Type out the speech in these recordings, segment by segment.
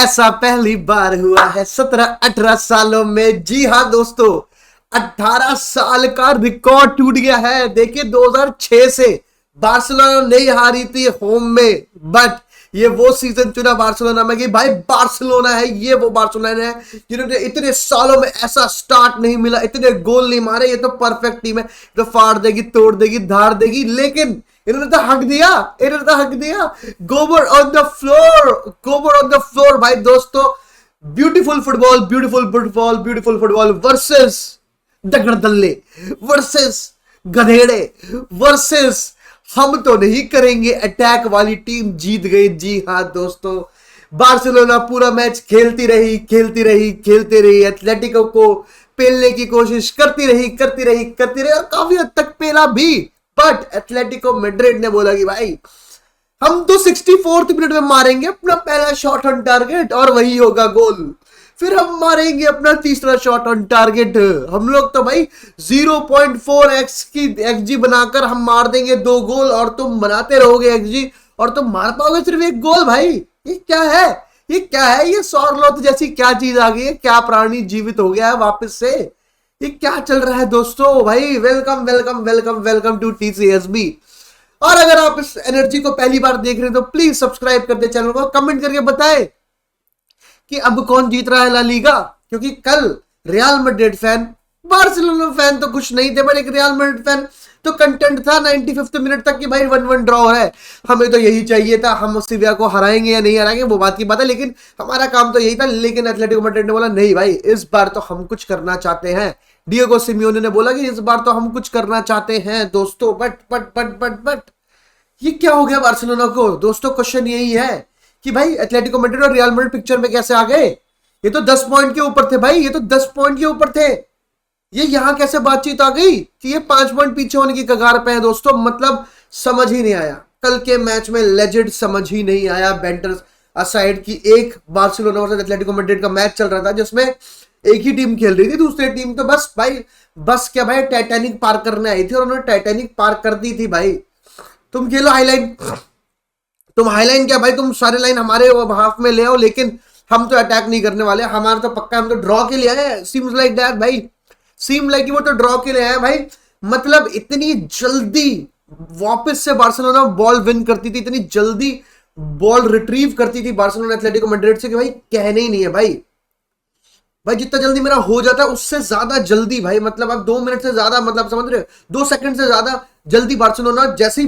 ऐसा पहली बार हुआ है 17-18 सालों में। जी हाँ दोस्तों, 18 साल का रिकॉर्ड टूट गया है। देखिए 2006 से बार्सिलोना नहीं हारी थी होम में, बट ये वो सीजन चुना बार्सिलोना में कि भाई बार्सिलोना है, ये वो बार्सिलोना है जिन्होंने इतने सालों में ऐसा स्टार्ट नहीं मिला, इतने गोल नहीं मारे। ये तो परफेक्ट टीम है, तो फाड़ देगी, तोड़ देगी, धार देगी, लेकिन इन्होंने तो हक दिया, इन्होंने तो हक दिया। Gobar on the floor, gobar on the floor भाई दोस्तों। Beautiful football, beautiful football, beautiful football versus दगड़दल्ले, वर्सेस गधेड़े, वर्सेस हम तो नहीं करेंगे अटैक वाली टीम जीत गई। जी हाँ दोस्तों, बार्सिलोना पूरा मैच खेलती रही, खेलती रही, खेलती रही, एथलेटिको को पेलने की कोशिश करती रही, करती रही, करती रही, और काफी हद तक पेला भी। बट एथलेटिको मैड्रिड ने बोला कि भाई हम तो 64th मिनट में मारेंगे अपना पहला शॉट ऑन टारगेट और वही होगा गोल। फिर हम मारेंगे अपना तीसरा शॉट ऑन टारगेट। हम लोग तो भाई 0.4x की XG बनाकर हम मार देंगे 2 गोल, और तुम बनाते रहोगे XG और तुम मार पाओगे सिर्फ 1 गोल। भाई ये क्या है, ये क्या है, ये सौरलोथ जैसी क्या चीज आ गई है, क्या प्राणी जीवित हो गया है वापस से, ये क्या चल रहा है दोस्तों। भाई welcome welcome welcome welcome to TCSB। और अगर आप इस एनर्जी को पहली बार देख रहे हैं तो प्लीज सब्सक्राइब कर दे चैनल को, कमेंट करके बताएं कि अब कौन जीत रहा है ला लीगा। क्योंकि कल Real Madrid fan, Barcelona fan तो कुछ नहीं थे, पर एक रियल मैड्रिड फैन तो कंटेंट था 95th मिनट तक कि भाई 1-1 ड्रॉ है, हमें तो यही चाहिए था। हम सीविया को हराएंगे या नहीं हराएंगे वो बात की बात है, लेकिन हमारा काम तो यही था। लेकिन एथलेटिको मैड्रिड ने बोला नहीं भाई, इस बार तो हम कुछ करना चाहते हैं। डिएगो सिमियोने ने बोला कि इस बार तो हम कुछ करना चाहते हैं दोस्तों। बट ये क्या हो गया बार्सिलोना को दोस्तों? क्वेश्चन यही है कि भाई एथलेटिको मैड्रिड और रियल मैड्रिड पिक्चर में कैसे आ गए? ये तो 10 पॉइंट के ऊपर थे भाई, ये तो 10 पॉइंट के ऊपर थे। ये यहां कैसे बातचीत आ गई कि ये 5 पॉइंट पीछे होने की कगार पे है दोस्तों? मतलब समझ ही नहीं आया। कल के मैच में लेजेंड समझ ही नहीं आया। बेंटर्स असाइड की एक बार्सिलोना वर्सेस एथलेटिको मैड्रिड का मैच चल रहा था जिसमें एक ही टीम खेल रही थी, दूसरी टीम तो बस भाई, बस क्या भाई, टाइटैनिक पार करने आई थी और उन्होंने टाइटैनिक पार कर दी थी। भाई तुम खेलो हाईलाइन, तुम हाईलाइन क्या भाई, तुम सारे लाइन हमारे हाफ में ले आओ, लेकिन हम तो अटैक नहीं करने वाले, हमारा तो पक्का, हम तो ड्रॉ के लिए आए। सीम्स लाइक दैट भाई, सीम लाइक वो तो ड्रॉ के लिए आए भाई। मतलब इतनी जल्दी वापस से बार्सिलोना बॉल विन करती थी, इतनी जल्दी बॉल रिट्रीव करती थी बार्सिलोना एथलेटिको मैड्रिड से कि भाई कहने ही नहीं है। भाई जितना जल्दी मेरा हो जाता है उससे ज्यादा जल्दी भाई, मतलब आप 2 मिनट से ज्यादा, मतलब समझ रहे हो, 2 सेकंड से ज्यादा जल्दी बार्सिलोना जैसे ही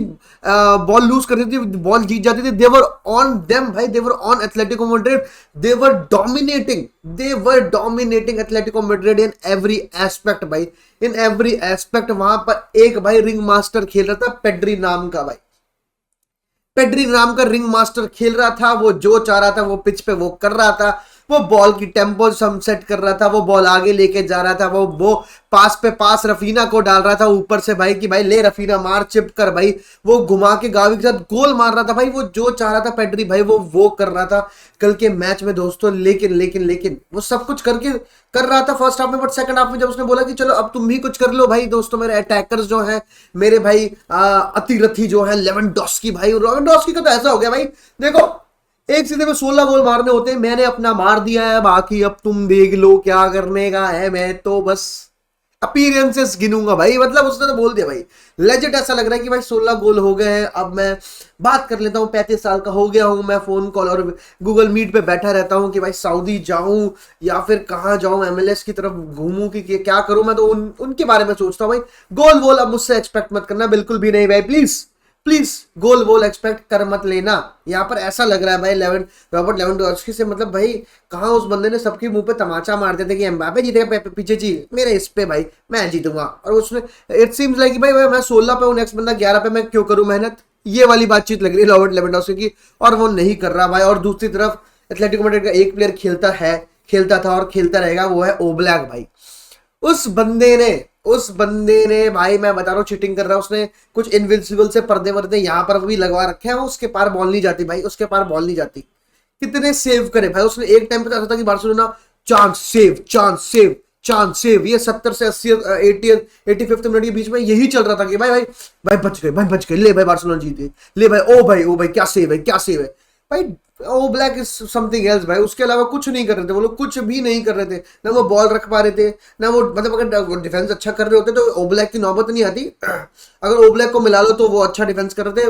बॉल लूज करती थी, बॉल जीत जाती थी। देवर ऑन देम भाई, they were on Atletico Madrid, they were dominating Atletico Madrid in every aspect भाई, इन एवरी एस्पेक्ट। वहां पर एक भाई रिंग मास्टर खेल रहा था, पेड्री नाम का भाई, पेड्री नाम का रिंग मास्टर खेल रहा था। वो जो चाह रहा था वो पिच पे वो कर रहा था, वो बॉल की टेम्पो सम सेट कर रहा था, वो बॉल आगे लेके जा रहा था, वो पास पे पास रफीना को डाल रहा था ऊपर से भाई कि भाई ले रफीना मार, चिप कर भाई, वो घुमा के गावी के साथ गोल मार रहा था भाई। वो जो चाह रहा था पेड्री भाई वो कर रहा था कल के मैच में दोस्तों। लेकिन वो सब कुछ कर रहा था फर्स्ट हाफ में, बट सेकंड हाफ में जब उसने बोला कि चलो अब तुम भी कुछ कर लो भाई दोस्तों, मेरे अटैकर्स जो हैं, मेरे भाई अतिरथी जो है लेवेंडोस्की भाई, लेवेंडोस्की का तो ऐसा हो गया भाई, देखो एक सीधे में 16 गोल मारने होते हैं, मैंने अपना मार दिया है, बाकी अब तुम देख लो क्या करने का है, मैं तो बस अपीयरेंसेस गिनूंगा भाई। मतलब उसने तो बोल दिया भाई, लेजेंड ऐसा लग रहा है कि भाई 16 गोल हो गए हैं, अब मैं बात कर लेता हूँ, 35 साल का हो गया हूं मैं, फोन कॉल और गूगल मीट पे बैठा रहता हूँ कि भाई सऊदी जाऊं या फिर कहाँ जाऊं, MLS की तरफ घूमूं कि क्या करूं। मैं तो उनके बारे में सोचता हूँ भाई। गोल वोल अब मुझसे एक्सपेक्ट मत करना, बिल्कुल भी नहीं भाई, प्लीज गोल वोल एक्सपेक्ट कर मत लेना। यहाँ पर ऐसा लग रहा है भाई रॉबर्ट लेवेंडोस्की से, मतलब भाई कहाँ उस बंदे ने सबके मुंह पे तमाचा मारते थे कि एम्बापे जीतेगा, पीछे जी मेरे इस पे भाई मैं जीतूंगा, और उसने इट सीम्स लाइक भाई मैं 16 पे हूँ, नेक्स्ट बंदा 11 पे, मैं क्यों करूँ मेहनत, ये वाली बातचीत लग रही है रॉबर्ट लेवेंडोस्की की, और वो नहीं कर रहा भाई। और दूसरी तरफ एथलेटिको मैड्रिड का एक प्लेयर खेलता था और खेलता रहेगा, वो है ओब्लैक भाई। उस बंदे ने भाई मैं बता रहा हूँ चीटिंग कर रहा है। उसने कुछ इनविजिबल से पर्दे यहाँ पर भी लगवा रखे हैं, उसके पार बॉल नहीं जाती भाई, उसके पार बॉल नहीं जाती। कितने सेव करे भाई उसने। एक टाइम पे ऐसा था कि बार्सिलोना चांस सेव, ये 70 से 85th मिनट के बीच में यही चल रहा था कि भाई बच गए, ले भाई बार्सिलोना जीते, ले भाई, ओ भाई क्या सेव है भाई। ओ ब्लैक इज समथिंग एल्स भाई, उसके अलावा कुछ नहीं कर रहे थे वो लोग, कुछ भी नहीं कर रहे थे, ना वो बॉल रख पा रहे थे, ना वो मतलब अगर डिफेंस अच्छा कर रहे होते तो ओ ब्लैक की नौबत नहीं आती। अगर ओ ब्लैक को मिला लो तो वो अच्छा डिफेंस कर रहे थे,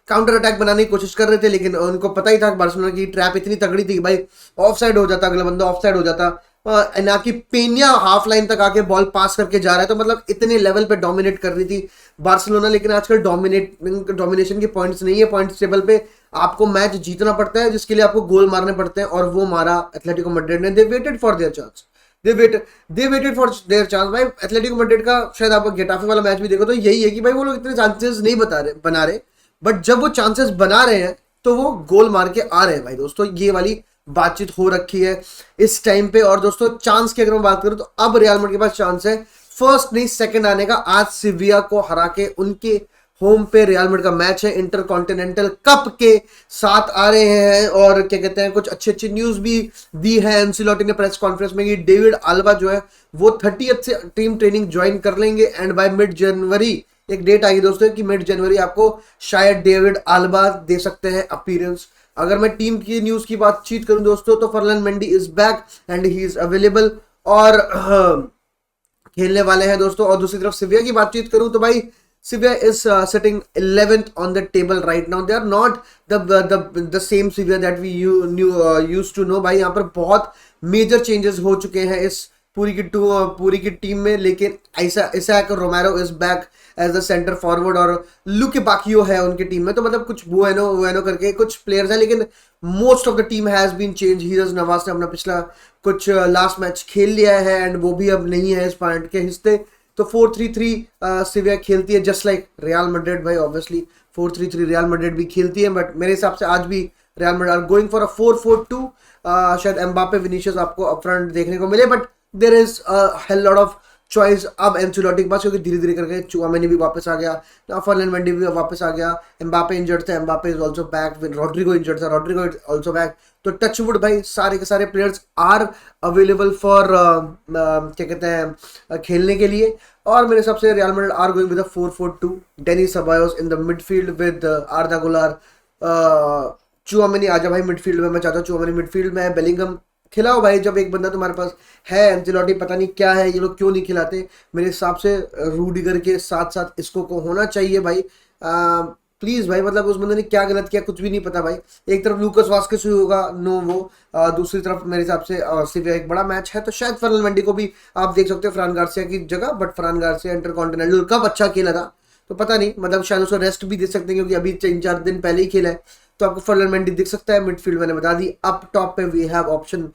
काउंटर अटैक बनाने की कोशिश कर रहे थे, लेकिन उनको पता ही था बार्सिलोना की ट्रैप इतनी तगड़ी थी कि भाई ऑफ साइड हो जाता, अगला बंदा ऑफ साइड हो जाता। ना कि पेनिया हाफ लाइन तक आके बॉल पास करके जा रहा है, तो मतलब इतने लेवल पे डोमिनेट कर रही थी बार्सिलोना। लेकिन आजकल डोमिनेशन के पॉइंट्स नहीं है, पॉइंट्स टेबल पे आपको मैच जीतना पड़ता है, जिसके लिए आपको गोल मारने पड़ते हैं, और वो मारा एथलेटिको मैड्रिड ने। They waited for their chance, they waited for their chance भाई। एथलेटिको मैड्रिड का शायद आप गेटाफे वाला मैच भी देखो तो यही है कि भाई वो लोग इतने चांसेस नहीं बना रहे, बट जब वो चांसेस बना रहे हैं तो वो गोल मार के आ रहे हैं भाई दोस्तों। ये वाली बातचीत हो रखी है इस टाइम पे। और दोस्तों चांस की अगर मैं बात करूं तो अब रियल मैड्रिड के पास चांस है फर्स्ट नहीं सेकंड आने का। आज सिविया को हरा के उनके होम पे रियल मैड्रिड का मैच है, इंटरकॉन्टिनेंटल कप के साथ आ रहे हैं। और क्या कहते हैं, कुछ अच्छी अच्छी न्यूज भी दी है एंसिलोटी ने प्रेस कॉन्फ्रेंस में कि डेविड अल्बा जो है वो 30th से टीम ट्रेनिंग ज्वाइन कर लेंगे, एंड बाय मिड जनवरी एक डेट आई दोस्तों कि मिड जनवरी आपको शायद डेविड अल्बा दे सकते हैं अपीयरेंस। अगर मैं टीम की न्यूज की बातचीत करूं दोस्तों तो Ferland Mendy is back and he is available और खेलने वाले हैं दोस्तों। और दूसरी तरफ सिविया की बातचीत करूं तो भाई Sevilla is sitting 11th on the table right now. They are not the same Sevilla that we used to know भाई। यहाँ पर बहुत मेजर चेंजेस हो चुके हैं इस पूरी की टीम में। लेकिन Isaac Romero is back as the centre forward और लुके बाकियो है उनकी टीम में। तो मतलब कुछ बुएनो करके कुछ प्लेयर्स हैं, लेकिन most of the team has been change. हीरज नवाज ने अपना पिछला कुछ लास्ट मैच खेल लिया है एंड वो भी अब नहीं है इस पॉइंट के हिस्से। तो 4-3-3 सिविया खेलती है जस्ट लाइक रियल मैड्रिड भाई। ऑब्वियसली 4-3-3 रियल मैड्रिड भी खेलती है, बट मेरे हिसाब से आज भी Real Madrid are going for a 4-4-2। शायद एम्बापे विनीशियस आपको अपफ्रंट देखने को मिले, but there is a hell lot of choice अब एंचेलोटी के पास, क्योंकि धीरे धीरे करके चुआमेनी भी वापस आ गया, फर्लैंड मेंडी भी वापस आ गया, एम्बापे इंजर्ड था, Mbappe is also back, Rodrigo injured था, रोड्रिगो इज आल्सो बैक। तो टचवुड भाई सारे के सारे प्लेयर्स आर अवेलेबल फॉर क्या कहते हैं खेलने के लिए। और मेरे हिसाब से Real Madrid are going with a 4-4-2। Dani Ceballos in the midfield with Arda Guler, Tchouameni आजा भाई मिडफील्ड में। मैं चाहता हूँ चुआमेनी मिडफील्ड में, बेलिंगम खिलाओ भाई। जब एक बंदा तुम्हारे पास है एंचेलोटी, पता नहीं क्या है ये लोग क्यों नहीं खिलाते। मेरे हिसाब से रूडिगर के साथ साथ इसको को होना चाहिए भाई। प्लीज भाई, मतलब उस बंदे ने क्या गलत किया कुछ भी नहीं पता भाई। एक तरफ लूकस वास्केस होगा नो वो, दूसरी तरफ मेरे हिसाब से सिविया एक बड़ा मैच है, तो शायद फर्नल मंडी को भी आप देख सकते हो फ्रान गार्सिया की जगह। बट फ्रान गार्सिया इंटरकॉन्टिनेंटल कप अच्छा खेला था, तो पता नहीं, मतलब शायद उसको रेस्ट भी दे सकते हैं क्योंकि अभी 3-4 दिन पहले ही खेला है। तो आपको फर्नल मेंडी दिख सकता है। मिडफील्ड मैंने बता दी, अप टॉप पे we have option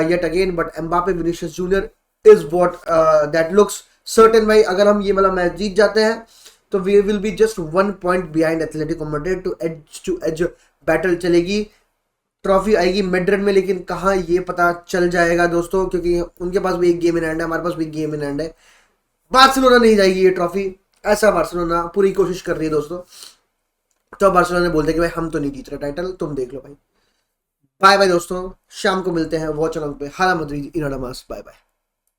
yet again, but Mbappe Vinicius Junior is what that looks certain भाई। अगर हम ये वाला मैच जीत जाते हैं तो we will be just 1 point behind Atletico Madrid. Two edge battle चलेगी, ट्रॉफी आएगी मैड्रिड में, लेकिन कहाँ ये पता चल जाएगा दोस्तों, क्योंकि उनके पास भी एक गेम इन हैंड है, हमारे पास भी गेम इन हैंड है। बार्सिलोना नहीं जाएगी ये ट्रॉफी, ऐसा बार्सिलोना पूरी कोशिश कर रही है दोस्तों। तो बार्सिलोना ने बोलते कि भाई हम तो नहीं जीत रहे टाइटल, तुम देख लो भाई। बाय बाय दोस्तों, शाम को मिलते हैं वॉच ऑन पे। हाला मद्रिद, इनाडमास, बाय बाय।